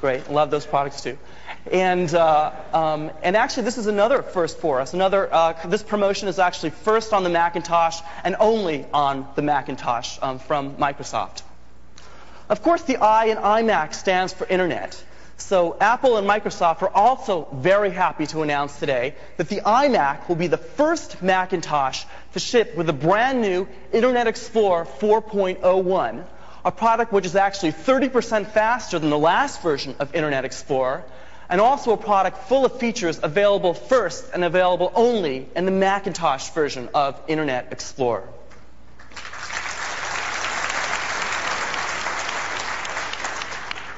Great, love those products too. And actually, this is another first for us. This promotion is actually first on the Macintosh and only on the Macintosh from Microsoft. Of course, the I in iMac stands for Internet. So Apple and Microsoft are also very happy to announce today that the iMac will be the first Macintosh to ship with a brand new Internet Explorer 4.01, a product which is actually 30% faster than the last version of Internet Explorer, and also a product full of features available first and available only in the Macintosh version of Internet Explorer.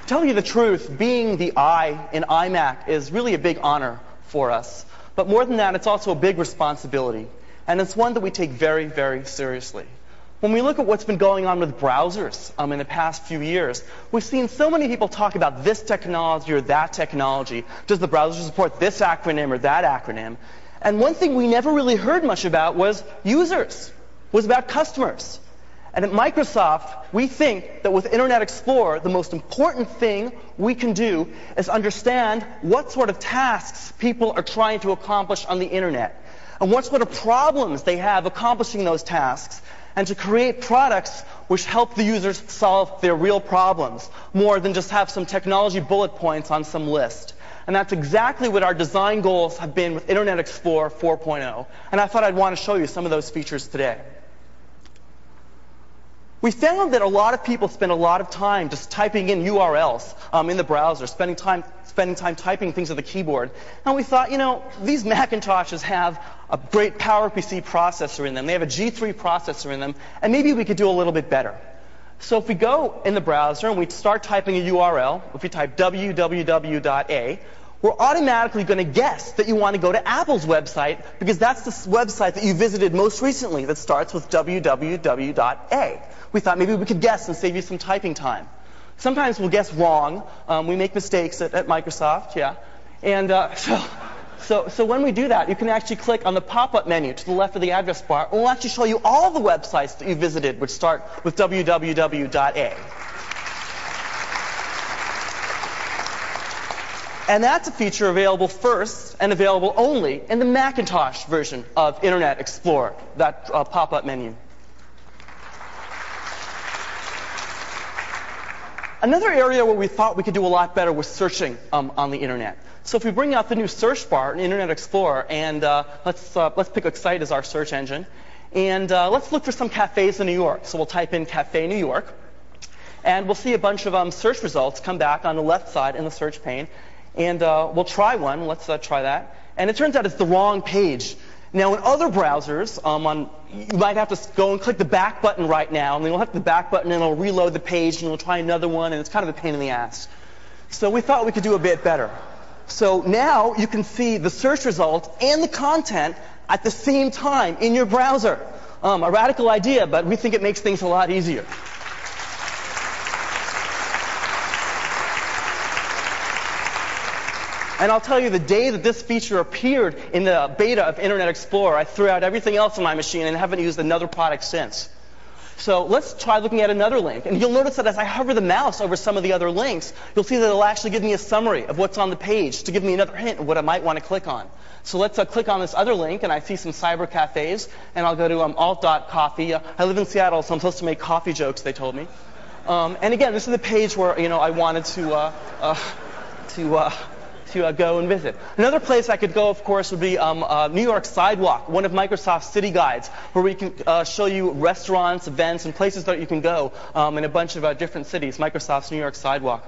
To tell you the truth, being the I in iMac is really a big honor for us. But more than that, it's also a big responsibility. And it's one that we take very, very seriously. When we look at what's been going on with browsers in the past few years, we've seen so many people talk about this technology or that technology. Does the browser support this acronym or that acronym? And one thing we never really heard much about was users, was about customers. And at Microsoft, we think that with Internet Explorer, the most important thing we can do is understand what sort of tasks people are trying to accomplish on the Internet, and what sort of problems they have accomplishing those tasks, and to create products which help the users solve their real problems, more than just have some technology bullet points on some list. And that's exactly what our design goals have been with Internet Explorer 4.0. And I thought I'd want to show you some of those features today. We found that a lot of people spend a lot of time just typing in URLs in the browser, spending time typing things at the keyboard. And we thought, these Macintoshes have a great PowerPC processor in them. They have a G3 processor in them, and maybe we could do a little bit better. So if we go in the browser and we start typing a URL, if we type www.a, we're automatically going to guess that you want to go to Apple's website, because that's the website that you visited most recently that starts with www.a. We thought maybe we could guess and save you some typing time. Sometimes we'll guess wrong. We make mistakes at Microsoft, yeah. And so when we do that, you can actually click on the pop-up menu to the left of the address bar, and we'll actually show you all the websites that you visited which start with www.a. And that's a feature available first and available only in the Macintosh version of Internet Explorer, that pop-up menu. Another area where we thought we could do a lot better was searching on the Internet. So if we bring out the new search bar in Internet Explorer, and let's pick Excite as our search engine, and let's look for some cafes in New York. So we'll type in Cafe New York, and we'll see a bunch of search results come back on the left side in the search pane. And we'll try one. Let's try that. And it turns out it's the wrong page. Now, in other browsers, you might have to go and click the back button right now, and then you'll hit the back button, and it'll reload the page, and you'll try another one, and it's kind of a pain in the ass. So we thought we could do a bit better. So now you can see the search results and the content at the same time in your browser. A radical idea, but we think it makes things a lot easier. And I'll tell you, the day that this feature appeared in the beta of Internet Explorer, I threw out everything else on my machine and haven't used another product since. So let's try looking at another link. And you'll notice that as I hover the mouse over some of the other links, you'll see that it'll actually give me a summary of what's on the page to give me another hint of what I might want to click on. So let's click on this other link, and I see some cyber cafes, and I'll go to alt.coffee. I live in Seattle, so I'm supposed to make coffee jokes, they told me. And again, this is the page where I wanted to go and visit. Another place I could go, of course, would be New York Sidewalk, one of Microsoft's city guides, where we can show you restaurants, events, and places that you can go in a bunch of different cities, Microsoft's New York Sidewalk.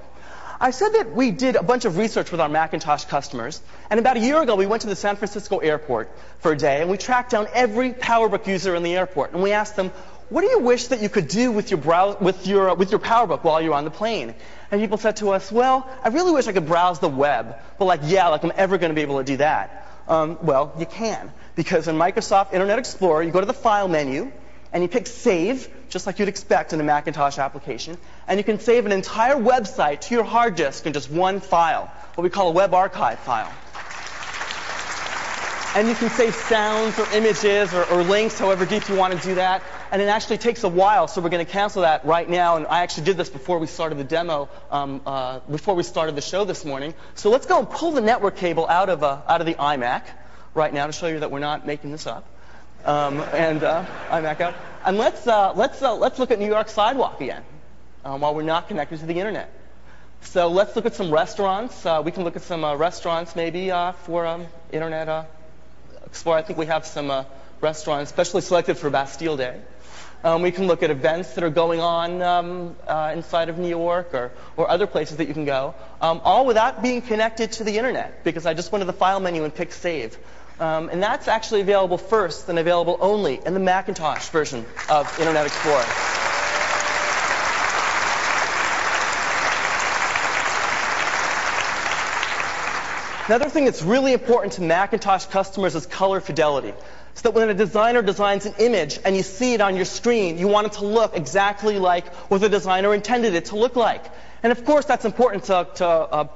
I said that we did a bunch of research with our Macintosh customers, and about a year ago we went to the San Francisco airport for a day, and we tracked down every PowerBook user in the airport, and we asked them, what do you wish that you could do with your PowerBook while you're on the plane? And people said to us, well, I really wish I could browse the web. But like I'm ever going to be able to do that. Well, you can. Because in Microsoft Internet Explorer, you go to the File menu, and you pick Save, just like you'd expect in a Macintosh application. And you can save an entire website to your hard disk in just one file, what we call a web archive file. And you can save sounds or images or links, however deep you want to do that. and it actually takes a while, so we're going to cancel that right now. And I actually did this before we started the demo, before we started the show this morning. So let's go and pull the network cable out of the iMac right now to show you that we're not making this up. iMac out, and let's look at New York sidewalk again while we're not connected to the internet. So let's look at some restaurants. We can look at some restaurants maybe for Internet Explorer. I think we have some restaurants specially selected for Bastille Day. We can look at events that are going on inside of New York or other places that you can go, all without being connected to the internet, because I just went to the File menu and picked Save. And that's actually available first and available only in the Macintosh version of Internet Explorer. Another thing that's really important to Macintosh customers is color fidelity. So that when a designer designs an image and you see it on your screen, you want it to look exactly like what the designer intended it to look like. And of course, that's important to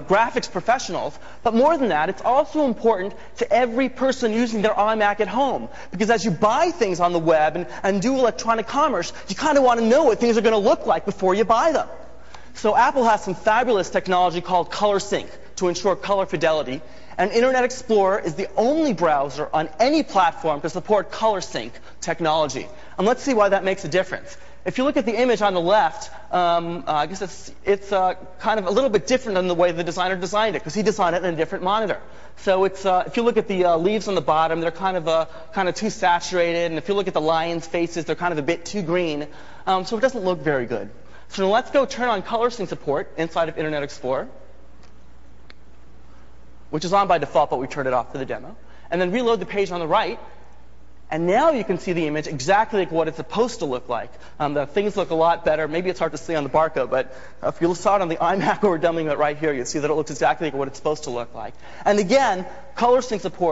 graphics professionals. But more than that, it's also important to every person using their iMac at home. Because as you buy things on the web and do electronic commerce, you kind of want to know what things are going to look like before you buy them. So Apple has some fabulous technology called Color Sync to ensure color fidelity. And Internet Explorer is the only browser on any platform to support Color Sync technology. And let's see why that makes a difference. If you look at the image on the left, I guess it's kind of a little bit different than the way the designer designed it, because he designed it in a different monitor. So it's if you look at the leaves on the bottom, they're kind of too saturated, and if you look at the lion's faces, they're kind of a bit too green. So it doesn't look very good. So let's go turn on Color Sync support inside of Internet Explorer, which is on by default, but we turned it off for the demo. And then reload the page on the right. And now you can see the image exactly like what it's supposed to look like. The things look a lot better. Maybe it's hard to see on the barcode, but if you saw it on the iMac or we're demoing it right here, you'll see that it looks exactly like what it's supposed to look like. And again, Color Sync support